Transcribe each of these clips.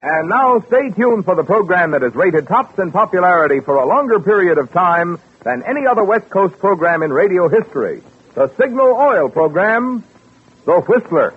And now stay tuned for the program that is rated tops in popularity for a longer period of time than any other West Coast program in radio history. The Signal Oil program, The Whistler.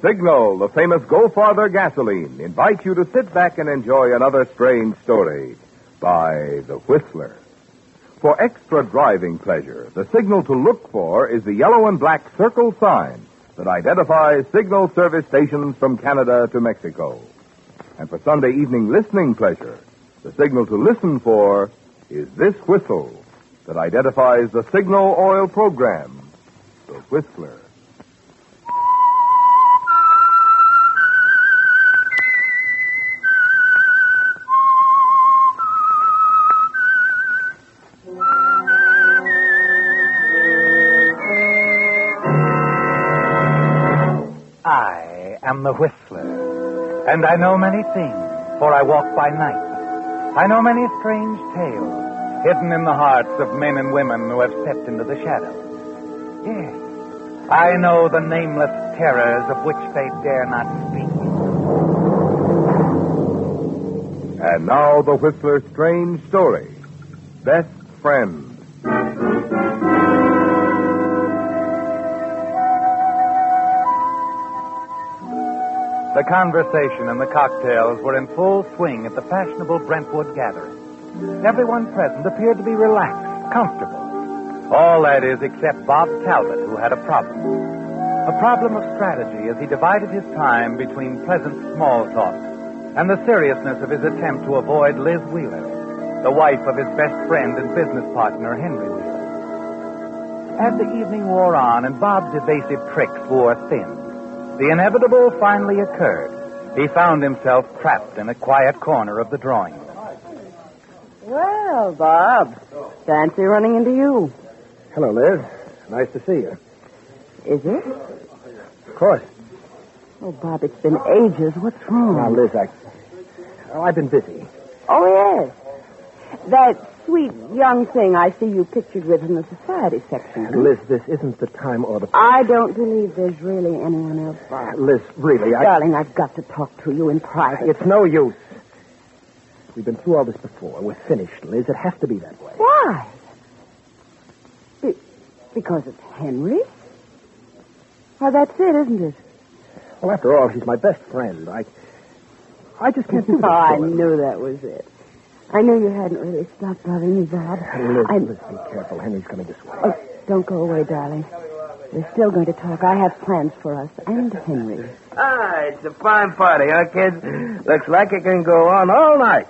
Signal, the famous Go Farther gasoline, invites you to sit back and enjoy another strange story by The Whistler. For extra driving pleasure, the signal to look for is the yellow and black circle sign that identifies signal service stations from Canada to Mexico. And for Sunday evening listening pleasure, the signal to listen for is this whistle that identifies the Signal Oil program, The Whistler. I am the Whistler, and I know many things, for I walk by night. I know many strange tales, hidden in the hearts of men and women who have stepped into the shadows. Yes, I know the nameless terrors of which they dare not speak. And now the Whistler's strange story, Best Friend. The conversation and the cocktails were in full swing at the fashionable Brentwood gathering. Everyone present appeared to be relaxed, comfortable. All that is except Bob Talbot, who had a problem. A problem of strategy as he divided his time between pleasant small talk and the seriousness of his attempt to avoid Liz Wheeler, the wife of his best friend and business partner, Henry Wheeler. As the evening wore on and Bob's evasive tricks wore thin, the inevitable finally occurred. He found himself trapped in a quiet corner of the drawing room. Well, Bob, fancy running into you. Hello, Liz. Nice to see you. Is it? Of course. Oh, Bob, it's been ages. What's wrong? Now, Liz, I've been busy. Oh, yes. That sweet young thing I see you pictured with in the society section. Liz, this isn't the time or the... I don't believe there's really anyone else, Bob. Liz, really, Darling, I've got to talk to you in private. It's no use. We've been through all this before. We're finished, Liz. It has to be that way. Why? Because it's Henry? Well, that's it, isn't it? Well, after all, he's my best friend. I just can't do this. Oh, I knew that was it. I knew you hadn't really stopped loving me, Bob. Liz, be careful. Henry's coming this way. Oh, don't go away, darling. We're still going to talk. I have plans for us and Henry. It's a fine party, huh, kids? Looks like it can go on all night.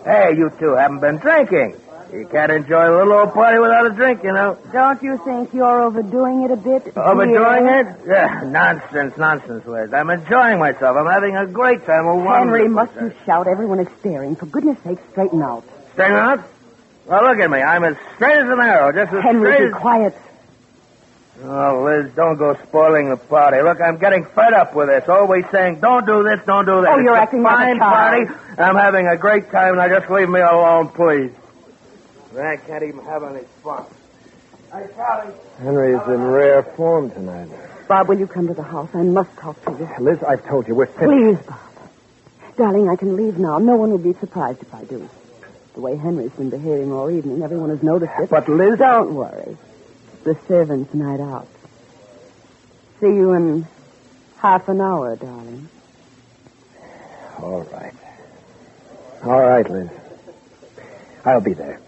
Hey, you two haven't been drinking. You can't enjoy a little old party without a drink, you know. Don't you think you're overdoing it a bit? Overdoing it? Yeah, nonsense, Liz. I'm enjoying myself. I'm having a great time. Henry, must you shout? Everyone is staring. For goodness sake, straighten out. Straighten out? Well, look at me. I'm as straight as an arrow, just as Henry, straight be quiet. Oh, Liz, don't go spoiling the party. Look, I'm getting fed up with this. Always saying, don't do this, don't do that. Oh, you're acting like a child. Fine party, and I'm having a great time. Now just leave me alone, please. I can't even have any fun. Hey, Charlie. Henry's in rare form tonight. Bob, will you come to the house? I must talk to you. Liz, I've told you, we're finished. Please, Bob. Darling, I can leave now. No one will be surprised if I do. The way Henry's been behaving all evening, everyone has noticed it. But, Liz... Don't worry. The servants' night out. See you in half an hour, darling. All right. All right, Liz. I'll be there.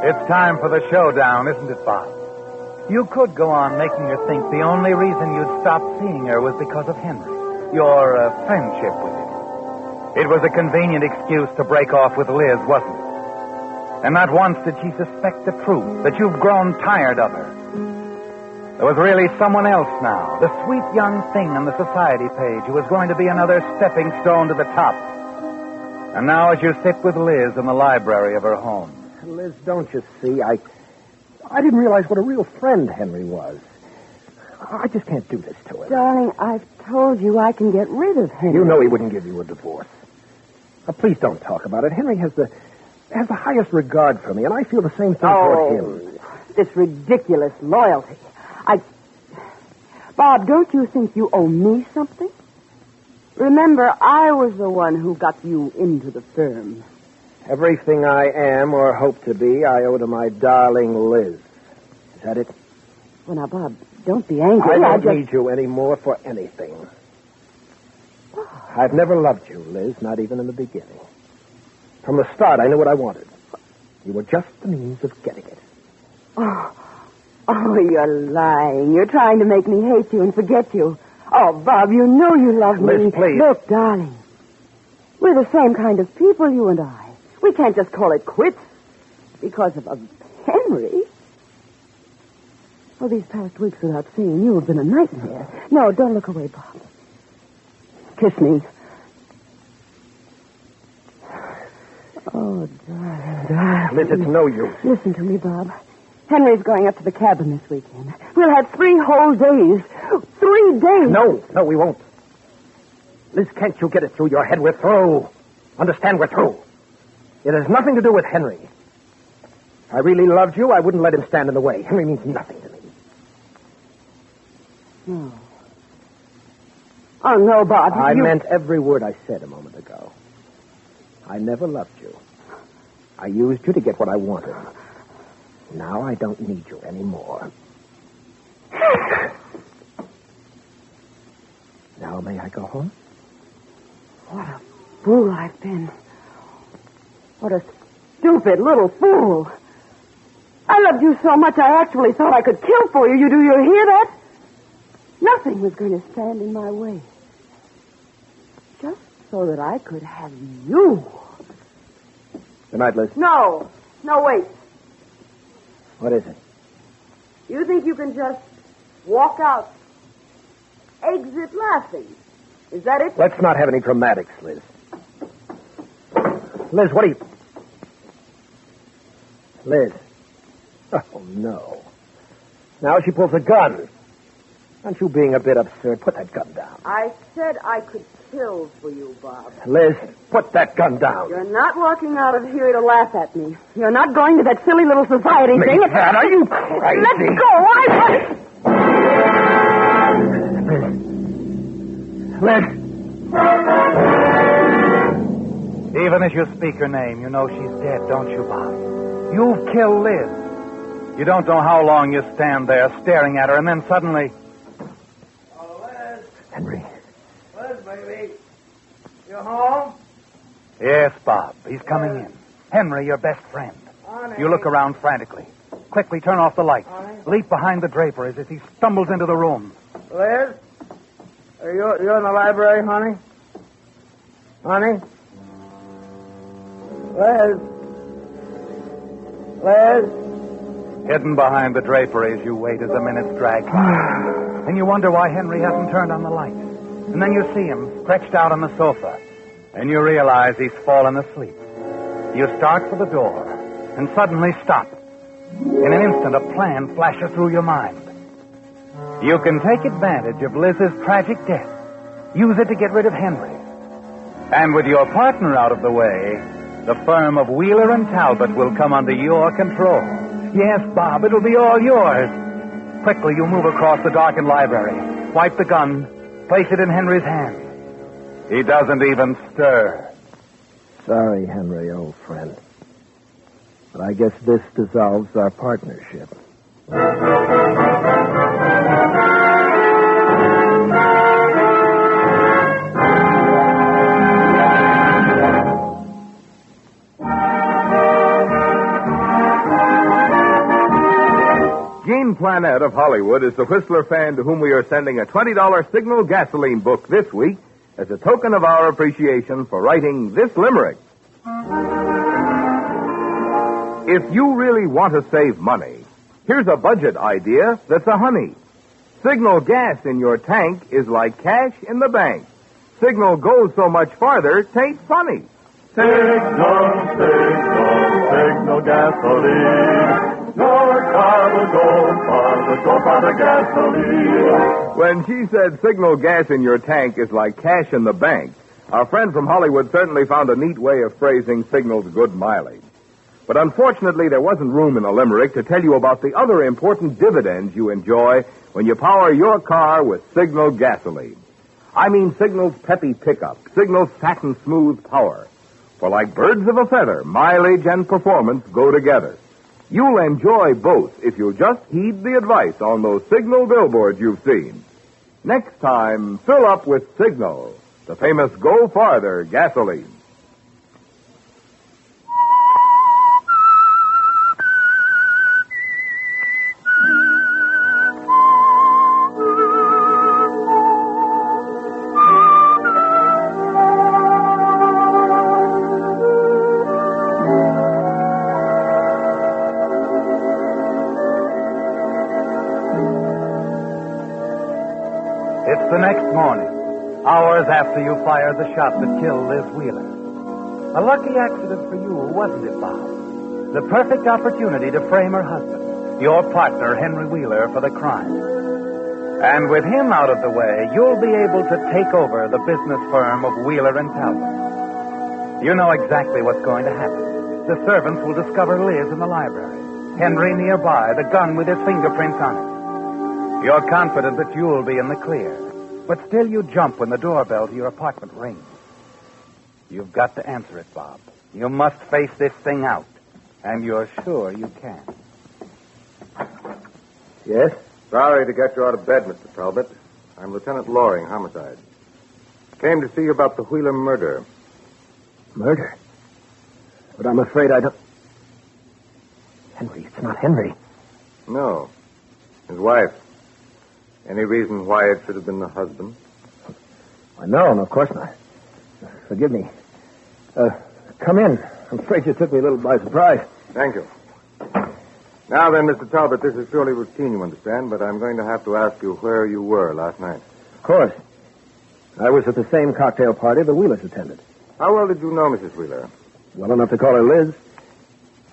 It's time for the showdown, isn't it, Bob? You could go on making her think the only reason you'd stopped seeing her was because of Henry, your friendship with him. It was a convenient excuse to break off with Liz, wasn't it? And not once did she suspect the truth, that you've grown tired of her. There was really someone else now, the sweet young thing on the society page who was going to be another stepping stone to the top. And now as you sit with Liz in the library of her home. Liz, don't you see? I didn't realize what a real friend Henry was. I just can't do this to him. Darling, I've told you I can get rid of him. You know he wouldn't give you a divorce. Please don't talk about it. Henry has the highest regard for me, and I feel the same thing toward him. This ridiculous loyalty. Bob, don't you think you owe me something? Remember, I was the one who got you into the firm. Everything I am or hope to be, I owe to my darling Liz. Is that it? Well, now, Bob, don't be angry. I don't need you anymore for anything. I've never loved you, Liz, not even in the beginning. From the start, I knew what I wanted. You were just the means of getting it. Oh, you're lying. You're trying to make me hate you and forget you. Oh, Bob, you know you love me. Liz, please. Look, darling, we're the same kind of people, you and I. We can't just call it quits because of Henry. Oh, these past weeks without seeing you have been a nightmare. No, don't look away, Bob. Kiss me. Oh, darling. Liz, it's no use. Listen to me, Bob. Henry's going up to the cabin this weekend. We'll have 3 whole days. 3 days. No, we won't. Liz, can't you get it through your head? We're through. Understand, we're through. It has nothing to do with Henry. If I really loved you, I wouldn't let him stand in the way. Henry means nothing to me. No. Oh, no, Bob. I meant every word I said a moment ago. I never loved you. I used you to get what I wanted. Now I don't need you anymore. Now may I go home? What a fool I've been. What a stupid little fool. I loved you so much I actually thought I could kill for you. Do you hear that? Nothing was going to stand in my way. Just so that I could have you. Good night, Liz. No, wait. What is it? You think you can just walk out, exit laughing? Is that it? Let's not have any dramatics, Liz. Liz, what are you... Liz. Oh, no. Now she pulls a gun. Aren't you being a bit absurd? Put that gun down. I said I could kill for you, Bob. Liz, put that gun down. You're not walking out of here to laugh at me. You're not going to that silly little society thing. That, are you crazy? Let go. Liz. Even as you speak her name, you know she's dead, don't you, Bob? You've killed Liz. You don't know how long you stand there staring at her, and then suddenly... Oh, Liz. Henry. Liz, baby. You home? Yes, Bob. He's coming in. Henry, your best friend. Honey. You look around frantically. Quickly turn off the lights. Honey. Leap behind the draperies as he stumbles into the room. Liz? Are you in the library, honey? Honey? Liz? Liz? Hidden behind the draperies, you wait as the minutes drag by. And you wonder why Henry hasn't turned on the light. And then you see him stretched out on the sofa. And you realize he's fallen asleep. You start for the door and suddenly stop. In an instant, a plan flashes through your mind. You can take advantage of Liz's tragic death. Use it to get rid of Henry. And with your partner out of the way, the firm of Wheeler and Talbot will come under your control. Yes, Bob, it'll be all yours. Quickly, you move across the darkened library, wipe the gun, place it in Henry's hand. He doesn't even stir. Sorry, Henry, old friend. But I guess this dissolves our partnership. Gene Planette of Hollywood is the Whistler fan to whom we are sending a $20 Signal gasoline book this week as a token of our appreciation for writing this limerick. If you really want to save money, here's a budget idea that's a honey. Signal gas in your tank is like cash in the bank. Signal goes so much farther, 'tain't funny. Signal gasoline. Your car will go farther gasoline. When she said signal gas in your tank is like cash in the bank, our friend from Hollywood certainly found a neat way of phrasing signal's good mileage. But unfortunately, there wasn't room in the limerick to tell you about the other important dividends you enjoy when you power your car with Signal gasoline. I mean Signal's peppy pickup, Signal's satin smooth power. For like birds of a feather, mileage and performance go together. You'll enjoy both if you just heed the advice on those Signal billboards you've seen. Next time, fill up with Signal, the famous Go Farther gasoline. It's the next morning, hours after you fired the shot that killed Liz Wheeler. A lucky accident for you, wasn't it, Bob? The perfect opportunity to frame her husband, your partner, Henry Wheeler, for the crime. And with him out of the way, you'll be able to take over the business firm of Wheeler and Talbot. You know exactly what's going to happen. The servants will discover Liz in the library, Henry nearby, the gun with his fingerprints on it. You're confident that you'll be in the clear, but still you jump when the doorbell to your apartment rings. You've got to answer it, Bob. You must face this thing out, and you're sure you can. Yes? Sorry to get you out of bed, Mr. Talbot. I'm Lieutenant Loring, homicide. Came to see you about the Wheeler murder. Murder? But I'm afraid I don't... Henry, it's not Henry. No. His wife. Any reason why it should have been the husband? No, of course not. Forgive me. Come in. I'm afraid you took me a little by surprise. Thank you. Now then, Mr. Talbot, this is surely routine, you understand, but I'm going to have to ask you where you were last night. Of course. I was at the same cocktail party the Wheelers attended. How well did you know Mrs. Wheeler? Well enough to call her Liz.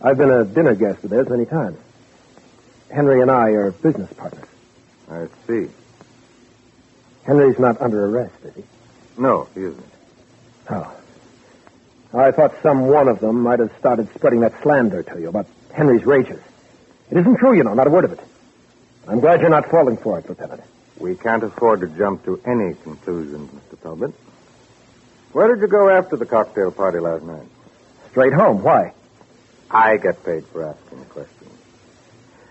I've been a dinner guest of theirs many times. Henry and I are business partners. I see. Henry's not under arrest, is he? No, he isn't. Oh. I thought some one of them might have started spreading that slander to you about Henry's rages. It isn't true, you know, not a word of it. I'm glad you're not falling for it, Lieutenant. We can't afford to jump to any conclusions, Mr. Talbot. Where did you go after the cocktail party last night? Straight home. Why? I get paid for asking questions.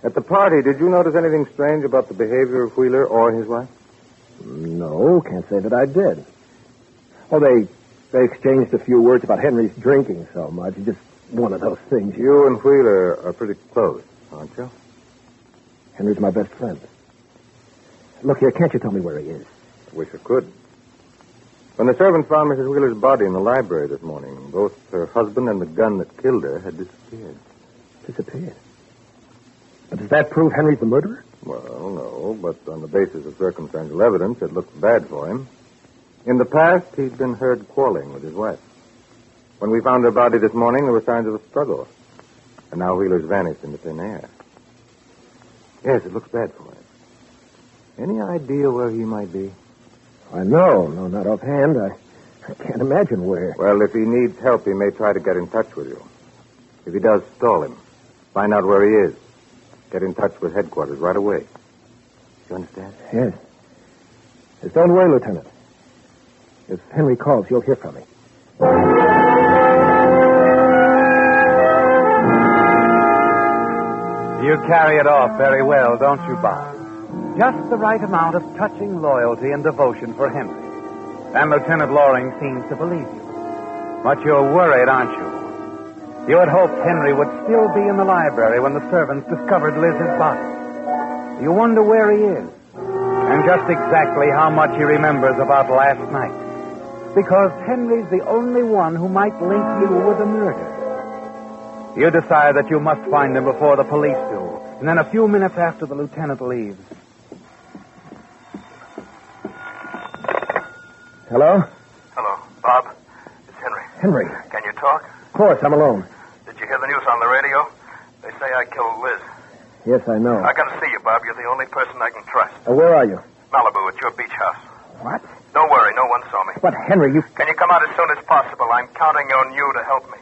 At the party, did you notice anything strange about the behavior of Wheeler or his wife? No, can't say that I did. Oh, they exchanged a few words about Henry's drinking so much. Just one of those things. You and Wheeler are pretty close, aren't you? Henry's my best friend. Look here, can't you tell me where he is? Wish I could. When the servants found Mrs. Wheeler's body in the library this morning, both her husband and the gun that killed her had disappeared. Disappeared? But does that prove Henry's the murderer? Well, no, but on the basis of circumstantial evidence, it looks bad for him. In the past, he'd been heard quarreling with his wife. When we found her body this morning, there were signs of a struggle. And now Wheeler's vanished into thin air. Yes, it looks bad for him. Any idea where he might be? No, not offhand. I can't imagine where. Well, if he needs help, he may try to get in touch with you. If he does, stall him. Find out where he is. Get in touch with headquarters right away. You understand? Yes. Just don't worry, Lieutenant. If Henry calls, you'll hear from me. You carry it off very well, don't you, Bob? Just the right amount of touching loyalty and devotion for Henry. And Lieutenant Loring seems to believe you. But you're worried, aren't you? You had hoped Henry would still be in the library when the servants discovered Liz's body. You wonder where he is, and just exactly how much he remembers about last night. Because Henry's the only one who might link you with the murder. You decide that you must find him before the police do, and then a few minutes after the lieutenant leaves. Hello? Hello, Bob. It's Henry. Henry. Can you talk? course, I'm alone. Did you hear the news on the radio? They say I killed Liz. Yes, I know. I gotta see you, Bob. You're the only person I can trust. Where are you? Malibu, at your beach house. What? Don't worry, no one saw me. But, Henry, you... Can you come out as soon as possible? I'm counting on you to help me.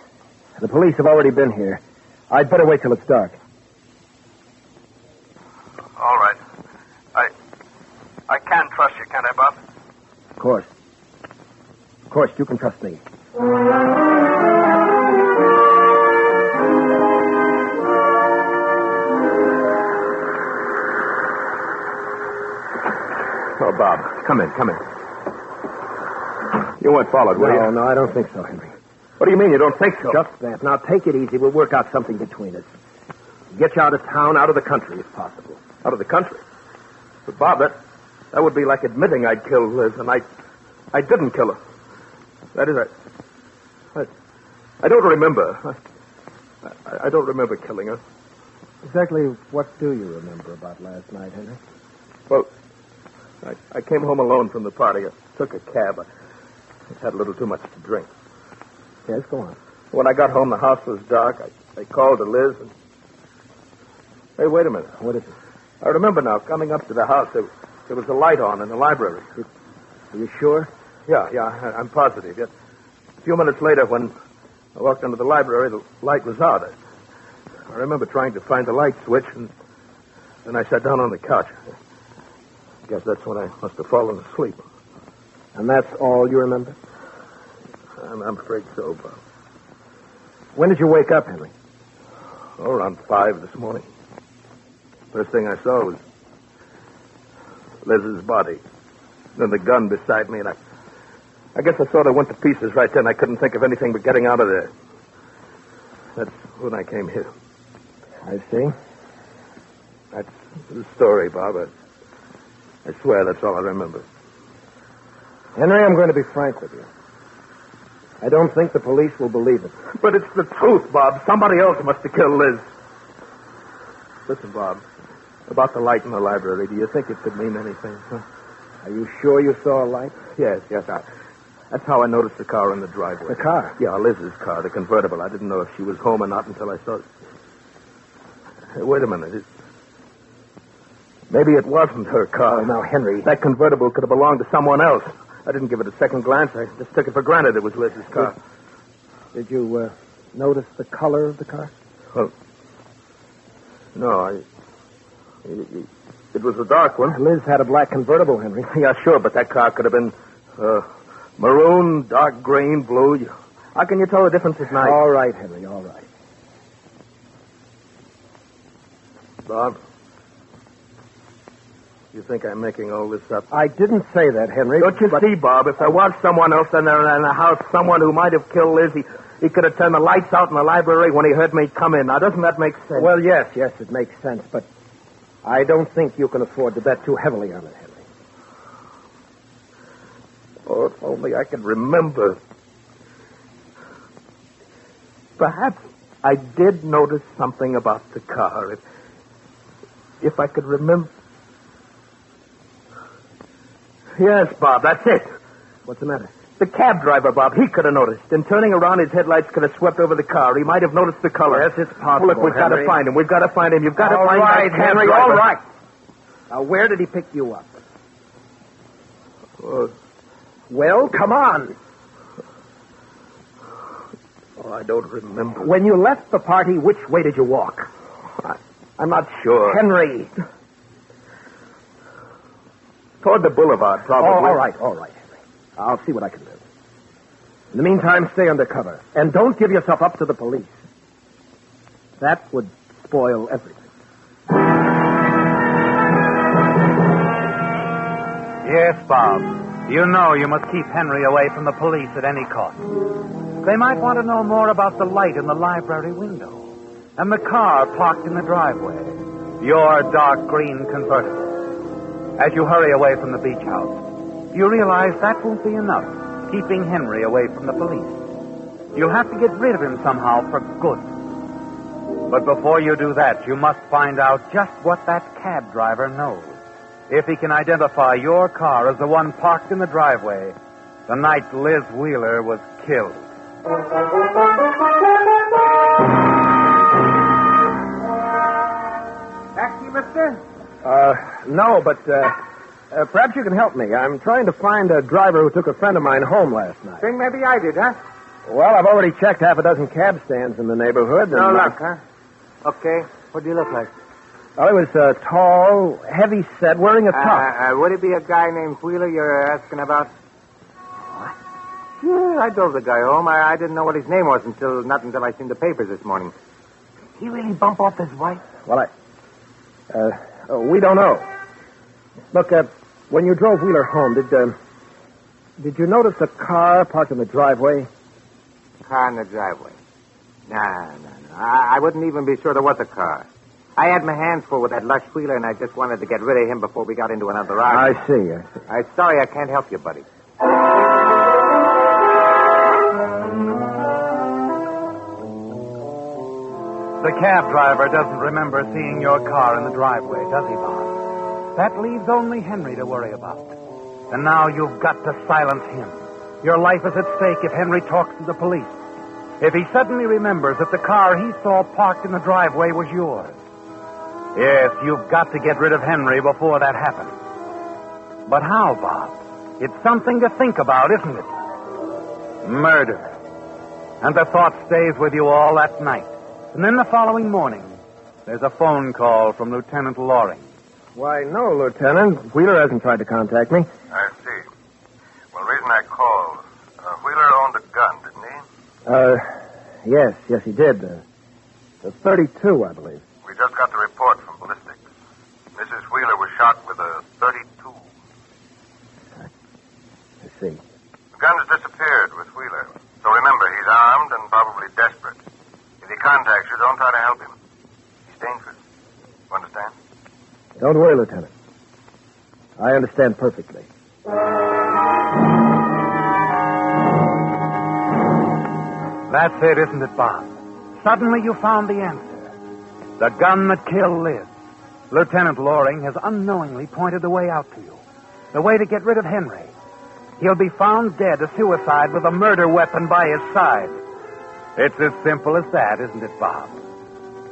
The police have already been here. I'd better wait till it's dark. All right. I can trust you, can't I, Bob? Of course. Of course, you can trust me. Oh, Bob, come in. You weren't followed, were you? No, I don't think so, Henry. What do you mean you don't think so? Just that. Now, take it easy. We'll work out something between us. Get you out of town, out of the country, if possible. Out of the country? But, Bob, that would be like admitting I'd killed Liz, and I didn't kill her. That is, I don't remember. I don't remember killing her. Exactly what do you remember about last night, Henry? Well, I came home alone from the party. I took a cab. I had a little too much to drink. Yes, go on. When I got home, the house was dark. I called to Liz and... Hey, wait a minute. What is it? I remember now, coming up to the house, there was a light on in the library. Are you sure? Yeah, I'm positive. Yet, a few minutes later, when I walked into the library, the light was out. I remember trying to find the light switch, and then I sat down on the couch. I guess that's when I must have fallen asleep. And that's all you remember? I'm afraid so, Bob. When did you wake up, Henry? Oh, around 5 this morning. First thing I saw was Liz's body. Then the gun beside me, and I guess I sort of went to pieces right then. I couldn't think of anything but getting out of there. That's when I came here. I see. That's the story, Bob. I swear that's all I remember. Henry, I'm going to be frank with you. I don't think the police will believe it. But it's the truth, Bob. Somebody else must have killed Liz. Listen, Bob, about the light in the library, do you think it could mean anything? Huh? Are you sure you saw a light? Yes. That's how I noticed the car in the driveway. The car? Yeah, Liz's car, the convertible. I didn't know if she was home or not until I saw it. Hey, wait a minute. Maybe it wasn't her car. Oh, now, Henry. That convertible could have belonged to someone else. I didn't give it a second glance. I just took it for granted it was Liz's car. Did you notice the color of the car? Well, no, it was a dark one. Liz had a black convertible, Henry. Yeah, sure, but that car could have been maroon, dark green, blue. How can you tell the difference at night? All right, Henry, all right. Bob, you think I'm making all this up? I didn't say that, Henry. Don't you see, Bob? If there was someone else in there in the house, someone who might have killed Liz, he could have turned the lights out in the library when he heard me come in. Now, doesn't that make sense? Well, yes, it makes sense, but I don't think you can afford to bet too heavily on it, Henry. Oh, if only I could remember. Perhaps I did notice something about the car. If I could remember. Yes, Bob, that's it. What's the matter? The cab driver, Bob, he could have noticed. In turning around, his headlights could have swept over the car. He might have noticed the color. Yes, it's possible, Look, we've got to find him. We've got to find him. You've got to find that cab Henry. driver. All right. Now, where did he pick you up? Well, come on. Oh, I don't remember. When you left the party, which way did you walk? I'm not sure. Henry. Toward the boulevard, probably. Oh, all right, Henry. I'll see what I can do. In the meantime, stay undercover. And don't give yourself up to the police. That would spoil everything. Yes, Bob. You know you must keep Henry away from the police at any cost. They might want to know more about the light in the library window and the car parked in the driveway, your dark green convertible. As you hurry away from the beach house, you realize that won't be enough, keeping Henry away from the police. You'll have to get rid of him somehow for good. But before you do that, you must find out just what that cab driver knows. If he can identify your car as the one parked in the driveway the night Liz Wheeler was killed. Taxi, mister? No, but perhaps you can help me. I'm trying to find a driver who took a friend of mine home last night. Think maybe I did, huh? Well, I've already checked half a dozen cab stands in the neighborhood. No and, luck, huh? Okay. What do you look like? Well, he was tall, heavy set, wearing a top. Would it be a guy named Wheeler you're asking about? What? Yeah, I drove the guy home. I didn't know what his name was not until I seen the papers this morning. Did he really bump off his wife? Well, we don't know. Look, when you drove Wheeler home, did you notice a car parked in the driveway? Car in the driveway? No. I wouldn't even be sure there was a car. I had my hands full with that lush Wheeler, and I just wanted to get rid of him before we got into another argument. I see. I'm sorry I can't help you, buddy. The cab driver doesn't remember seeing your car in the driveway, does he, Bob? That leaves only Henry to worry about. And now you've got to silence him. Your life is at stake if Henry talks to the police. If he suddenly remembers that the car he saw parked in the driveway was yours. Yes, you've got to get rid of Henry before that happens. But how, Bob? It's something to think about, isn't it? Murder. And the thought stays with you all that night. And then the following morning, there's a phone call from Lieutenant Loring. Why, no, Lieutenant. Wheeler hasn't tried to contact me. I see. Well, the reason I called, Wheeler owned a gun, didn't he? Yes, he did. The 32, I believe. We just got the report from ballistics. Mrs. Wheeler was shot with a 32. I see. The gun's disappeared with Wheeler. So remember, he's armed and probably desperate. If he contacts you, don't try to help him. He's dangerous. You understand? Don't worry, Lieutenant. I understand perfectly. That's it, isn't it, Bob? Suddenly you found the answer. The gun that killed Liz. Lieutenant Loring has unknowingly pointed the way out to you. The way to get rid of Henry. He'll be found dead, a suicide with a murder weapon by his side. It's as simple as that, isn't it, Bob?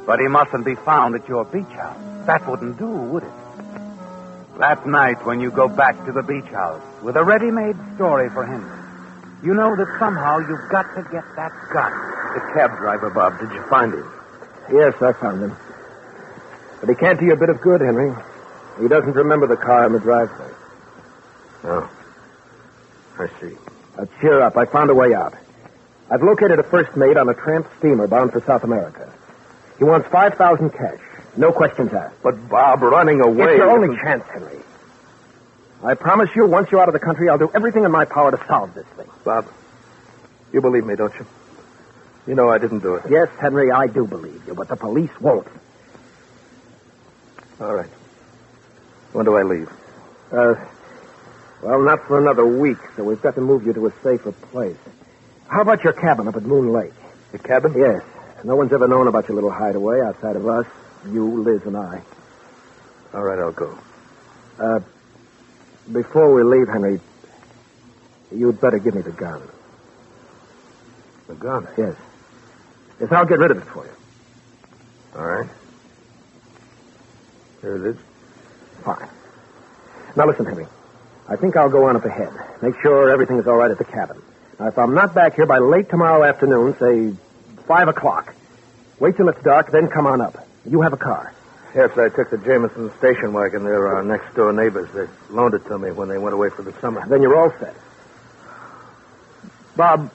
But he mustn't be found at your beach house. That wouldn't do, would it? That night when you go back to the beach house with a ready-made story for Henry, you know that somehow you've got to get that gun. The cab driver, Bob, did you find him? Yes, I found him. But he can't do you a bit of good, Henry. He doesn't remember the car in the driveway. Oh. I see. Now, cheer up. I found a way out. I've located a first mate on a tramp steamer bound for South America. He wants 5,000 cash. No questions asked. But, Bob, running away... It's your only chance, Henry. I promise you, once you're out of the country, I'll do everything in my power to solve this thing. Bob, you believe me, don't you? You know I didn't do it. Yes, Henry, I do believe you, but the police won't. All right. When do I leave? Well, not for another week, so we've got to move you to a safer place. How about your cabin up at Moon Lake? The cabin? Yes. No one's ever known about your little hideaway outside of us, you, Liz, and I. All right, I'll go. Before we leave, Henry, you'd better give me the gun. The gun? Yes. Yes, I'll get rid of it for you. All right. Here it is. Fine. Now, listen, Henry. I think I'll go on up ahead. Make sure everything is all right at the cabin. Now, if I'm not back here by late tomorrow afternoon, say 5 o'clock, wait till it's dark, then come on up. You have a car. Yes, I took the Jameson station wagon. They're our next-door neighbors. They loaned it to me when they went away for the summer. Then you're all set. Bob,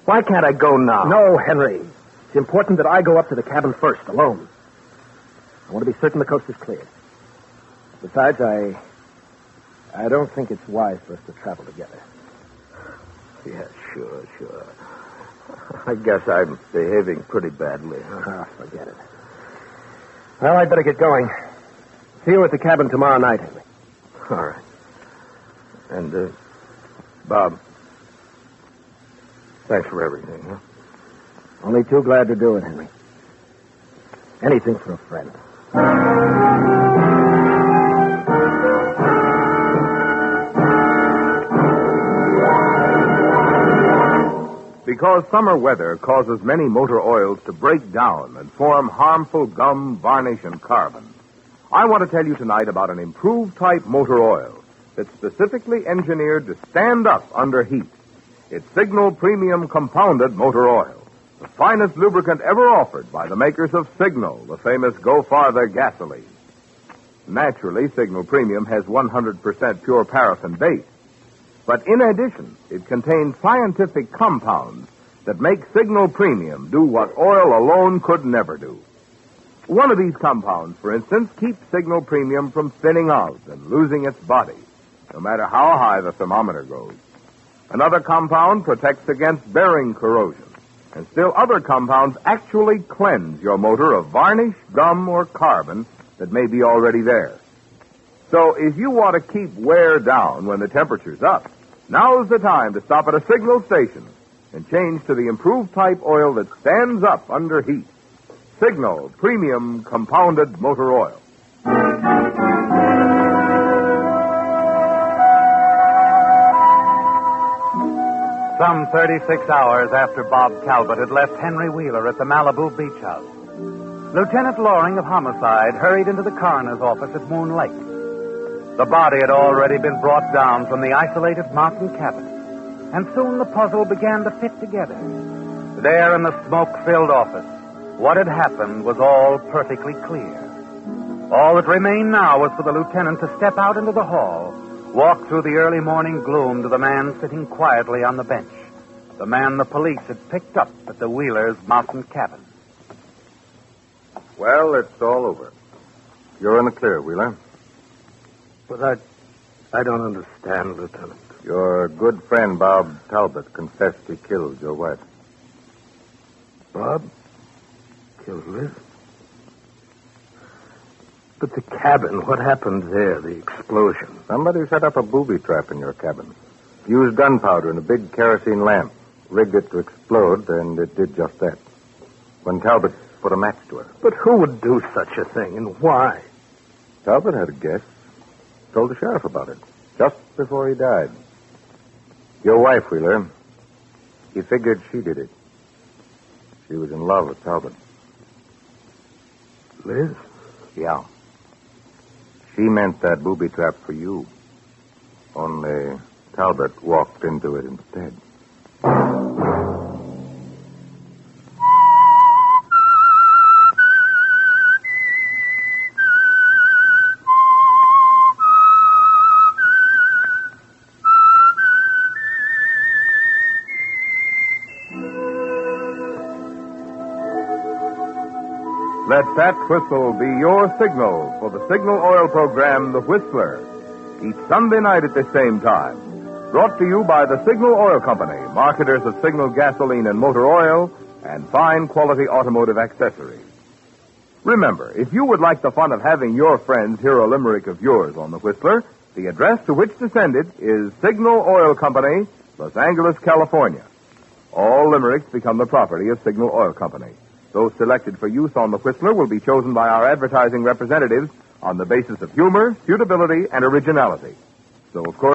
why can't I go now? No, Henry. It's important that I go up to the cabin first, alone. I want to be certain the coast is clear. Besides, I don't think it's wise for us to travel together. Yeah, sure. I guess I'm behaving pretty badly. Huh? Forget it. Well, I'd better get going. See you at the cabin tomorrow night, Henry. All right. And, Bob, thanks for everything, huh? Only too glad to do it, Henry. Anything for a friend. Because summer weather causes many motor oils to break down and form harmful gum, varnish, and carbon, I want to tell you tonight about an improved type motor oil that's specifically engineered to stand up under heat. It's Signal Premium Compounded Motor Oil, the finest lubricant ever offered by the makers of Signal, the famous Go Farther gasoline. Naturally, Signal Premium has 100% pure paraffin base. But in addition, it contains scientific compounds that make Signal Premium do what oil alone could never do. One of these compounds, for instance, keeps Signal Premium from thinning out and losing its body, no matter how high the thermometer goes. Another compound protects against bearing corrosion. And still other compounds actually cleanse your motor of varnish, gum, or carbon that may be already there. So if you want to keep wear down when the temperature's up, now's the time to stop at a Signal station and change to the improved type oil that stands up under heat. Signal Premium Compounded Motor Oil. Some 36 hours after Bob Talbot had left Henry Wheeler at the Malibu beach house, Lieutenant Loring of Homicide hurried into the coroner's office at Moon Lake. The body had already been brought down from the isolated mountain cabin, and soon the puzzle began to fit together. There in the smoke-filled office, what had happened was all perfectly clear. All that remained now was for the lieutenant to step out into the hall, walk through the early morning gloom to the man sitting quietly on the bench, the man the police had picked up at the Wheelers' mountain cabin. Well, it's all over. You're in the clear, Wheeler. But I don't understand, Lieutenant. Your good friend, Bob Talbot, confessed he killed your wife. Bob? Killed Liz? But the cabin, what happened there, the explosion? Somebody set up a booby trap in your cabin. Used gunpowder and a big kerosene lamp. Rigged it to explode, and it did just that. When Talbot put a match to it. But who would do such a thing, and why? Talbot had a guess. Told the sheriff about it. Just before he died. Your wife, Wheeler. He figured she did it. She was in love with Talbot. Liz? Yeah. She meant that booby trap for you. Only Talbot walked into it instead. Let that whistle be your signal for the Signal Oil program, The Whistler, each Sunday night at the same time. Brought to you by the Signal Oil Company, marketers of Signal gasoline and motor oil, and fine quality automotive accessories. Remember, if you would like the fun of having your friends hear a limerick of yours on The Whistler, the address to which to send it is Signal Oil Company, Los Angeles, California. All limericks become the property of Signal Oil Company. Those selected for use on The Whistler will be chosen by our advertising representatives on the basis of humor, suitability, and originality. So, of course,